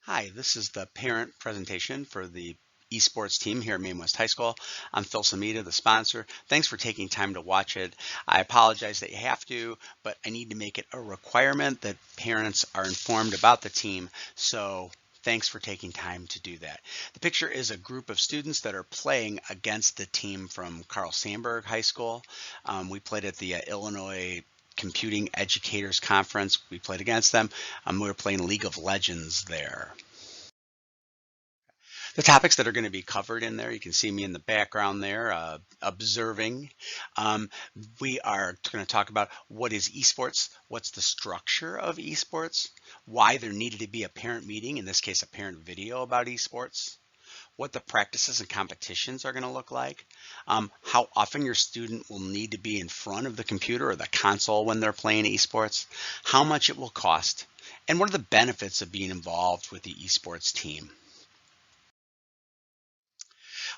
Hi, this is the parent presentation for the esports team here at Maine West High School. I'm Phil Samita, the sponsor. Thanks for taking time to watch it. I apologize that you have to, but I need to make it a requirement that parents are informed about the team. So thanks for taking time to do that. The picture is a group of students that are playing against the team from Carl Sandburg High School. We played at the Illinois Computing Educators Conference. We played against them. We were playing League of Legends there. The topics that are going to be covered in there, you can see me in the background there, observing. Um, we are going to talk about what is esports, what's the structure of esports, why there needed to be a parent meeting, in this case, a parent video about esports, what the practices and competitions are going to look like, how often your student will need to be in front of the computer or the console when they're playing esports, how much it will cost, and what are the benefits of being involved with the esports team.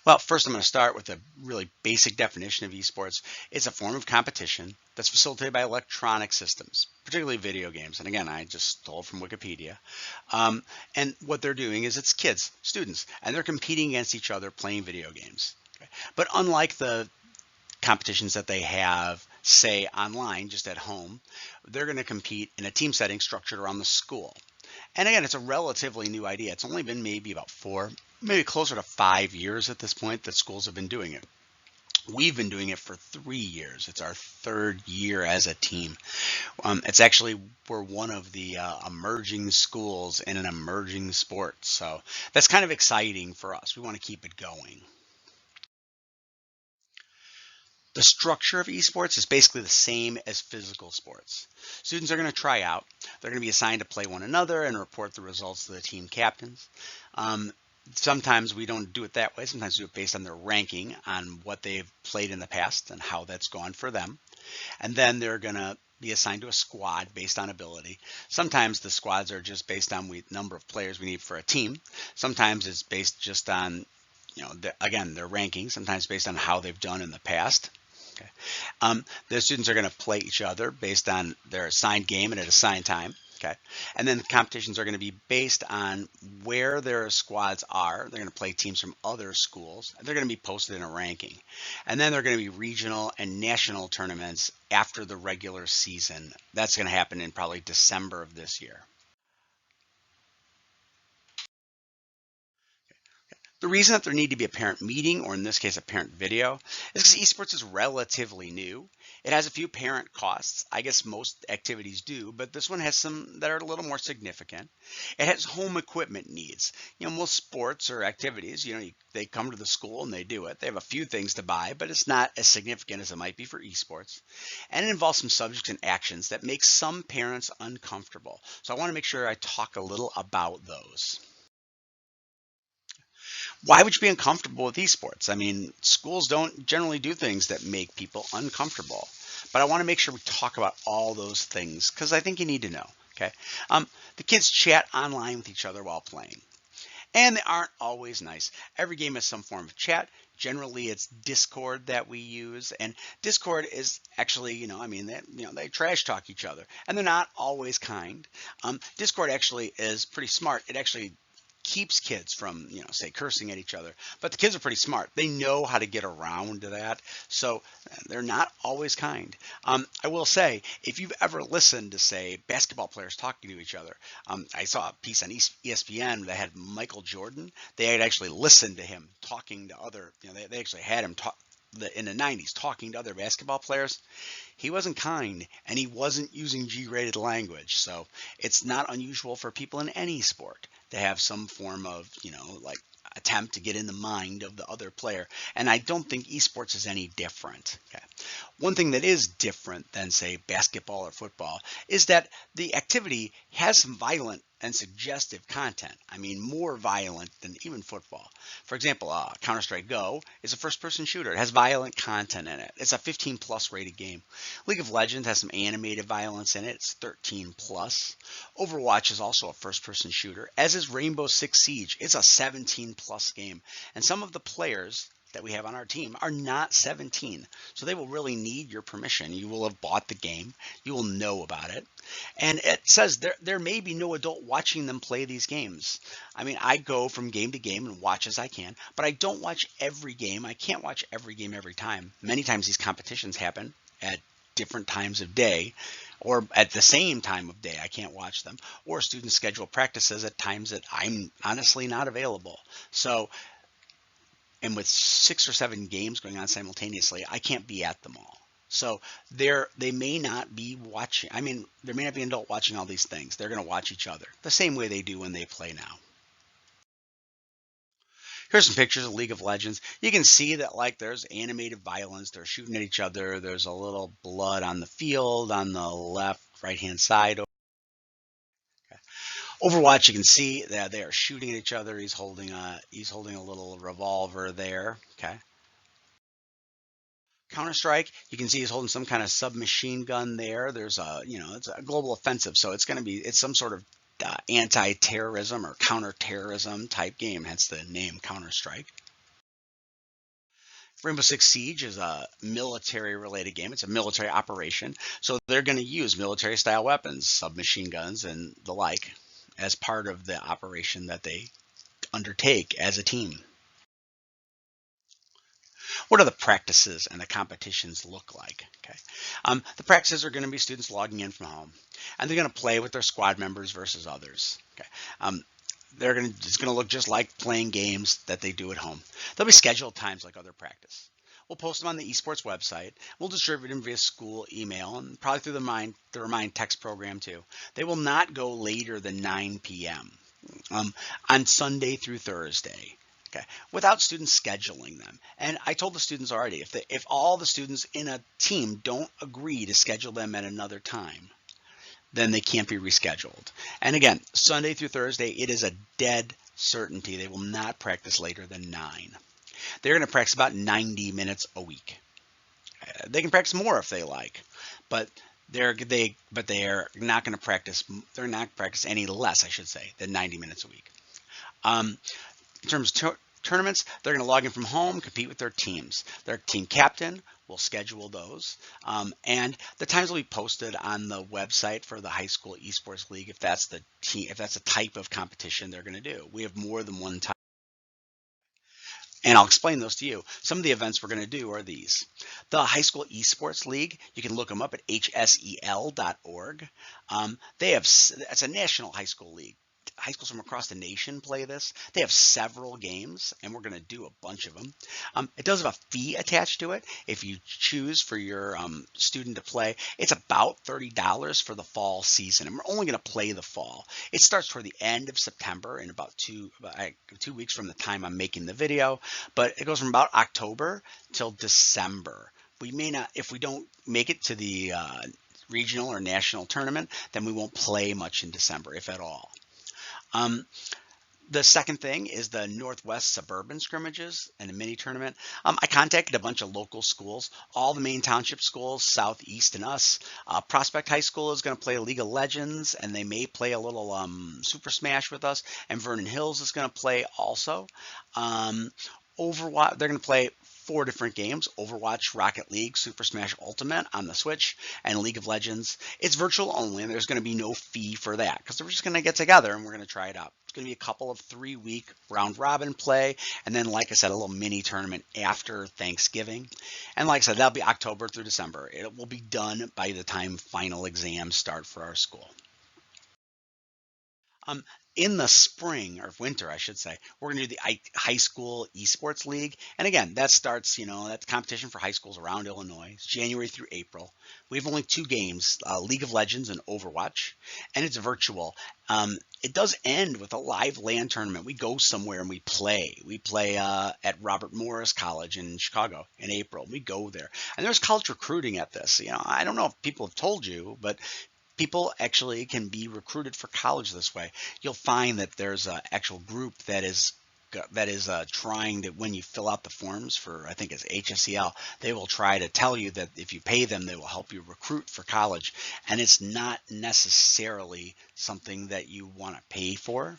Well, first I'm going to start with a really basic definition of esports. It's a form of competition that's facilitated by electronic systems, particularly video games. And again, I just stole from Wikipedia. And what they're doing is it's kids, students, and they're competing against each other playing video games. Okay. But unlike the competitions that they have, say, online, just at home, they're going to compete in a team setting structured around the school. And again, it's a relatively new idea. It's only been maybe about 4, maybe closer to 5 years at this point that schools have been doing it. We've been doing it for 3 years. It's our third year as a team. It's actually, we're one of the emerging schools in an emerging sport. So that's kind of exciting for us. We want to keep it going. The structure of esports is basically the same as physical sports. Students are going to try out. They're going to be assigned to play one another and report the results to the team captains. Um, Sometimes we don't do it that way. Sometimes we do it based on their ranking on what they've played in the past and how that's gone for them. And then they're going to be assigned to a squad based on ability. Sometimes the squads are just based on the number of players we need for a team. Sometimes it's based just on, again, their ranking. Sometimes based on how they've done in the past. Okay. The students are going to play each other based on their assigned game and at assigned time. Okay. And then the competitions are going to be based on where their squads are. They're going to play teams from other schools. They're going to be posted in a ranking. And then they're going to be regional and national tournaments after the regular season. That's going to happen in probably December of this year. The reason that there need to be a parent meeting, or in this case, a parent video, is because esports is relatively new. It has a few parent costs. I guess most activities do, but this one has some that are a little more significant. It has home equipment needs. Most sports or activities, they come to the school and they do it. They have a few things to buy, but it's not as significant as it might be for esports. And it involves some subjects and actions that make some parents uncomfortable. So I want to make sure I talk a little about those. Why would you be uncomfortable with esports? I mean, schools don't generally do things that make people uncomfortable. But I want to make sure we talk about all those things because I think you need to know. Okay. The kids chat online with each other while playing, and they aren't always nice. Every game has some form of chat. Generally, it's Discord that we use, and Discord is actually, they trash talk each other, and they're not always kind. Discord actually is pretty smart. It actually keeps kids from, say cursing at each other. But the kids are pretty smart. They know how to get around that. So they're not always kind. I will say, if you've ever listened to, say, basketball players talking to each other, I saw a piece on ESPN that had Michael Jordan. They had actually listened to him talking to other, they actually had him talk in the 90s talking to other basketball players. He wasn't kind and he wasn't using G-rated language. So it's not unusual for people in any sport to have some form of, like attempt to get in the mind of the other player. And I don't think esports is any different. Okay. One thing that is different than, say, basketball or football is that the activity has some violent and suggestive content. I mean, more violent than even football. For example, Counter-Strike Go is a first-person shooter. It has violent content in it. It's a 15 plus rated game. League of Legends has some animated violence in it. It's 13 plus. Overwatch is also a first-person shooter, as is Rainbow Six Siege. It's a 17 plus game. And some of the players that we have on our team are not 17. So they will really need your permission. You will have bought the game. You will know about it. And it says there may be no adult watching them play these games. I mean, I go from game to game and watch as I can, but I don't watch every game. I can't watch every game every time. Many times these competitions happen at different times of day or at the same time of day. I can't watch them. Or students schedule practices at times that I'm honestly not available. So, and with 6 or 7 games going on simultaneously, I can't be at them all. So they may not be watching. I mean, there may not be an adult watching all these things. They're going to watch each other the same way they do when they play now. Here's some pictures of League of Legends. You can see that like there's animated violence. They're shooting at each other. There's a little blood on the field on the left, right-hand side. Overwatch, you can see that they are shooting at each other. He's holding a little revolver there. Okay. Counter Strike, you can see he's holding some kind of submachine gun there. There's it's a global offensive, so it's some sort of anti-terrorism or counter-terrorism type game. Hence the name Counter Strike. Rainbow Six Siege is a military-related game. It's a military operation, so they're going to use military-style weapons, submachine guns, and the like, as part of the operation that they undertake as a team. What do the practices and the competitions look like? Okay, the practices are going to be students logging in from home, and they're going to play with their squad members versus others. Okay, it's going to look just like playing games that they do at home. There'll be scheduled times like other practice. We'll post them on the Esports website. We'll distribute them via school email and probably through the Remind text program too. They will not go later than 9 p.m. On Sunday through Thursday. Okay, without students scheduling them. And I told the students already, if all the students in a team don't agree to schedule them at another time, then they can't be rescheduled. And again, Sunday through Thursday, it is a dead certainty. They will not practice later than 9. They're going to practice about 90 minutes a week. They can practice more if they like, but they are not going to practice. They're not practice any less, I should say, than 90 minutes a week. In terms of tournaments, they're going to log in from home, compete with their teams. Their team captain will schedule those, and the times will be posted on the website for the high school esports league if that's the type of competition they're going to do. We have more than one type, and I'll explain those to you. Some of the events we're going to do are these. The high school esports league, you can look them up at hsel.org. It's a national high school league. High schools from across the nation play this. They have several games, and we're going to do a bunch of them. It does have a fee attached to it. If you choose for your student to play, it's about $30 for the fall season, and we're only going to play the fall. It starts toward the end of September in about 2 weeks from the time I'm making the video, but it goes from about October till December. We may not, if we don't make it to the regional or national tournament, then we won't play much in December, if at all. The second thing is the Northwest Suburban Scrimmages and a mini tournament. I contacted a bunch of local schools, all the Maine Township schools, Southeast and us. Prospect High School is going to play League of Legends, and they may play a little Super Smash with us. And Vernon Hills is going to play also. Overwatch, they're going to play 4 different games: Overwatch, Rocket League, Super Smash Ultimate on the Switch, and League of Legends. It's virtual only, and there's going to be no fee for that because we're just going to get together and we're going to try it out. It's going to be a couple of 3-week round robin play, and then, like I said, a little mini tournament after Thanksgiving. And like I said, that'll be October through December. It will be done by the time final exams start for our school. In the spring or winter, I should say, we're going to do the high school esports league. And again, that starts, that's competition for high schools around Illinois. It's January through April. We have only 2 games, League of Legends and Overwatch, and it's virtual. It does end with a live LAN tournament. We go somewhere and we play. We play at Robert Morris College in Chicago in April. We go there. And there's college recruiting at this. I don't know if people have told you, but people actually can be recruited for college this way. You'll find that there's an actual group that is that is trying to, when you fill out the forms for, I think it's HSEL, they will try to tell you that if you pay them, they will help you recruit for college. And it's not necessarily something that you want to pay for,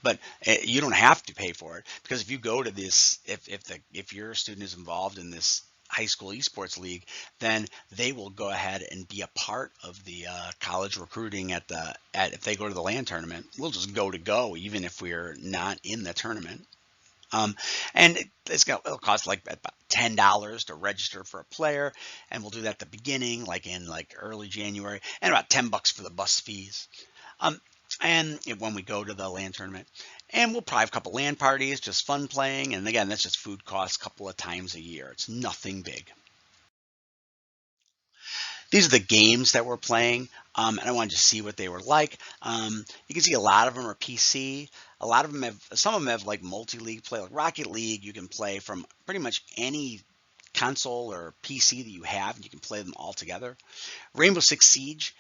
but you don't have to pay for it, because if you go to this, if your student is involved in this high school esports league, then they will go ahead and be a part of the college recruiting at if they go to the land tournament. We'll just go even if we're not in the tournament. um, and it'll cost like about $10 to register for a player, and we'll do that at the beginning, like in like early January, and about $10 for the bus fees. Um, and when we go to the land tournament, and we'll probably have a couple land parties, just fun playing, and again, that's just food costs a couple of times a year. It's nothing big. These are the games that we're playing, and I wanted to see what they were like. You can see a lot of them are PC. A lot of them have, some of them have like multi-league play, like Rocket League. You can play from pretty much any console or PC that you have, and you can play them all together. Rainbow Six Siege,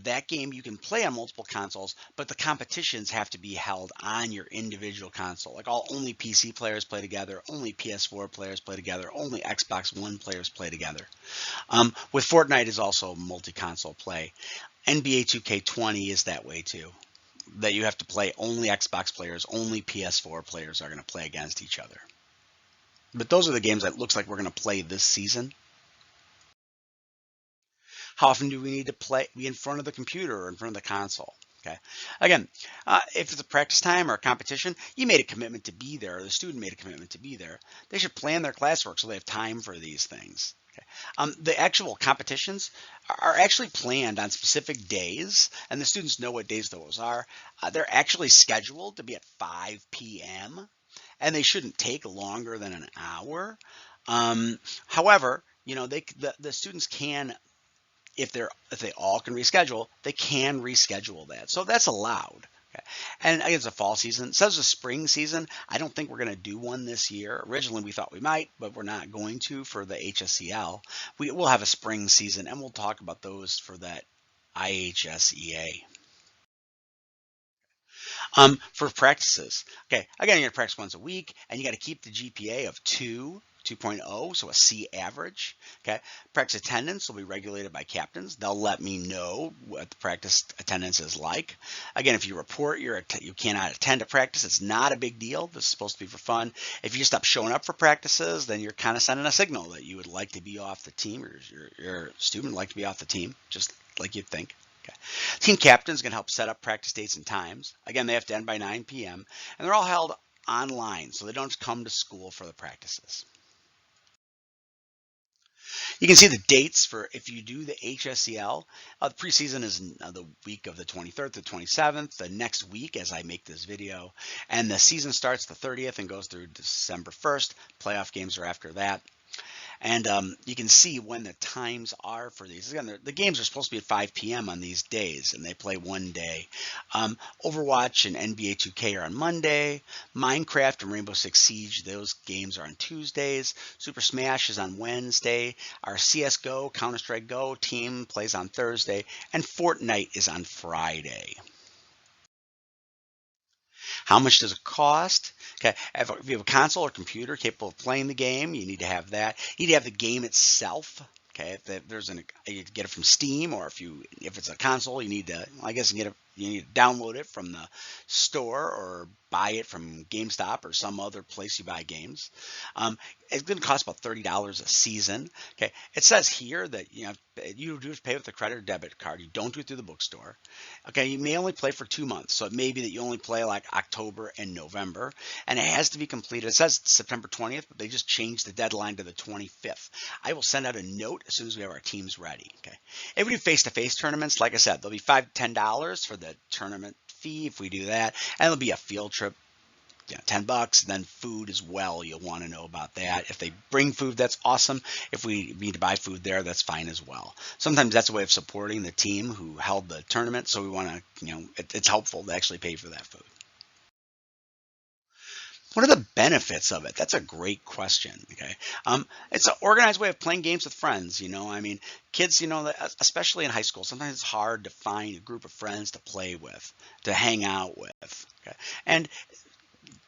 that game you can play on multiple consoles, but the competitions have to be held on your individual console. Like only PC players play together, only PS4 players play together, only Xbox One players play together. With Fortnite is also multi-console play. NBA 2K20 is that way too. That you have to play only Xbox players, only PS4 players are going to play against each other. But those are the games that looks like we're going to play this season. How often do we need to be in front of the computer or in front of the console? Okay. Again, if it's a practice time or a competition, you made a commitment to be there, or the student made a commitment to be there. They should plan their classwork so they have time for these things. Okay. The actual competitions are actually planned on specific days, and the students know what days those are. They're actually scheduled to be at 5 p.m., and they shouldn't take longer than an hour. However, the students can, if they all can reschedule, they can reschedule that. So that's allowed. Okay. And again, it's a fall season. It says a spring season. I don't think we're going to do one this year. Originally, we thought we might, but we're not going to for the HSEL. We will have a spring season, and we'll talk about those for that IHSEA. For practices, okay, again, you got to practice once a week, and you got to keep the GPA of 2.0, so a C average. Okay, practice attendance will be regulated by captains. They'll let me know what the practice attendance is like. Again, if you report you cannot attend a practice, it's not a big deal. This is supposed to be for fun. If you stop showing up for practices, then you're kind of sending a signal that you would like to be off the team, or your student would like to be off the team, just like you'd think. Okay. Team captains can help set up practice dates and times. Again, they have to end by 9 p.m. and they're all held online, so they don't come to school for the practices. You can see the dates for if you do the HSEL. The preseason is the week of the 23rd to 27th, the next week as I make this video. And the season starts the 30th and goes through December 1st. Playoff games are after that. And you can see when the times are for these. Again, the games are supposed to be at 5 p.m. on these days, and they play one day. Overwatch and NBA 2K are on Monday. Minecraft and Rainbow Six Siege, those games are on Tuesdays. Super Smash is on Wednesday. Our CSGO, Counter-Strike Go team plays on Thursday. And Fortnite is on Friday. How much does it cost? Okay, if you have a console or computer capable of playing the game, you need to have that. You need to have the game itself. Okay, if there's you get it from Steam, or if it's a console, you need to. I guess you need to download it from the store or buy it from GameStop or some other place you buy games. It's going to cost about $30 a season. Okay, it says here that you do pay with a credit or debit card. You don't do it through the bookstore. Okay, you may only play for 2 months, so it may be that you only play like October and November, and it has to be completed. It says September 20th, but they just changed the deadline to the 25th. I will send out a note as soon as we have our teams ready. Okay, if we do face-to-face tournaments, like I said, they'll be $5 to $10 for the tournament fee if we do that, and it'll be a field trip. $10, then food as well. You'll want to know about that. If they bring food, that's awesome. If we need to buy food there, that's fine as well. Sometimes that's a way of supporting the team who held the tournament, so we want to, it's helpful to actually pay for that food. What are the benefits of it? That's a great question. Okay, it's an organized way of playing games with friends. I mean, kids, especially in high school, sometimes it's hard to find a group of friends to play with, to hang out with. Okay, and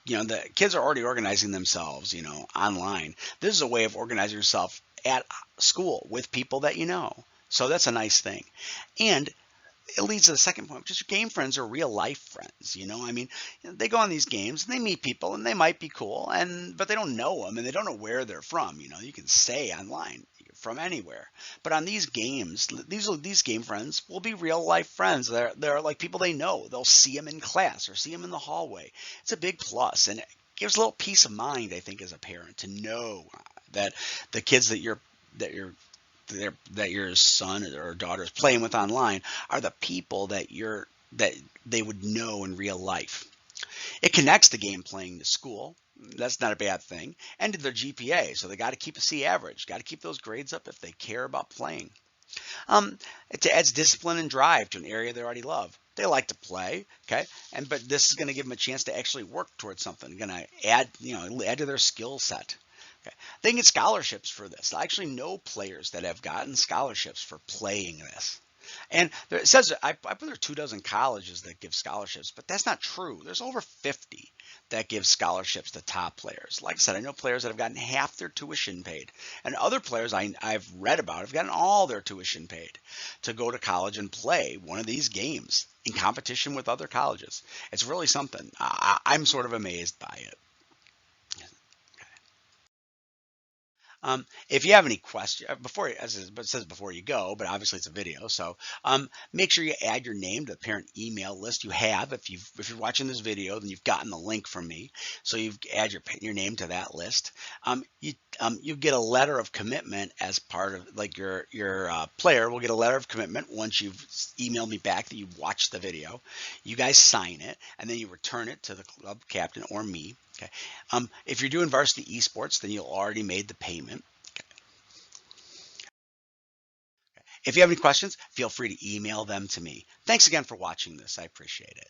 the kids are already organizing themselves, online. This is a way of organizing yourself at school with people that you know. So that's a nice thing. And it leads to the second point, which is game friends are real life friends. I mean, they go on these games and they meet people and they might be cool, but they don't know them and they don't know where they're from. You can say online from anywhere, but on these games, these game friends will be real life friends. They're like people they know. They'll see them in class or see them in the hallway. It's a big plus, and it gives a little peace of mind, I think, as a parent to know that the kids that your son or daughter is playing with online are the people that they would know in real life. It connects the game playing to school. That's not a bad thing. And to their GPA. So they got to keep a C average, got to keep those grades up if they care about playing. It adds discipline and drive to an area they already love. They like to play, okay, but this is going to give them a chance to actually work towards something. Going to add to their skill set. Okay. They can get scholarships for this. I actually know players that have gotten scholarships for playing this. And it says I put there 24 colleges that give scholarships, but that's not true. There's over 50 that give scholarships to top players. Like I said, I know players that have gotten half their tuition paid, and other players I've read about have gotten all their tuition paid to go to college and play one of these games in competition with other colleges. It's really something. I'm sort of amazed by it. If you have any questions before, as it says before you go, but obviously it's a video, so make sure you add your name to the parent email list you have. If you're watching this video, then you've gotten the link from me, so you add your name to that list. You get a letter of commitment as part of like your player will get a letter of commitment once you've emailed me back that you watched the video. You guys sign it and then you return it to the club captain or me. Okay. If you're doing varsity esports, then you'll already made the payment. Okay. If you have any questions, feel free to email them to me. Thanks again for watching this. I appreciate it.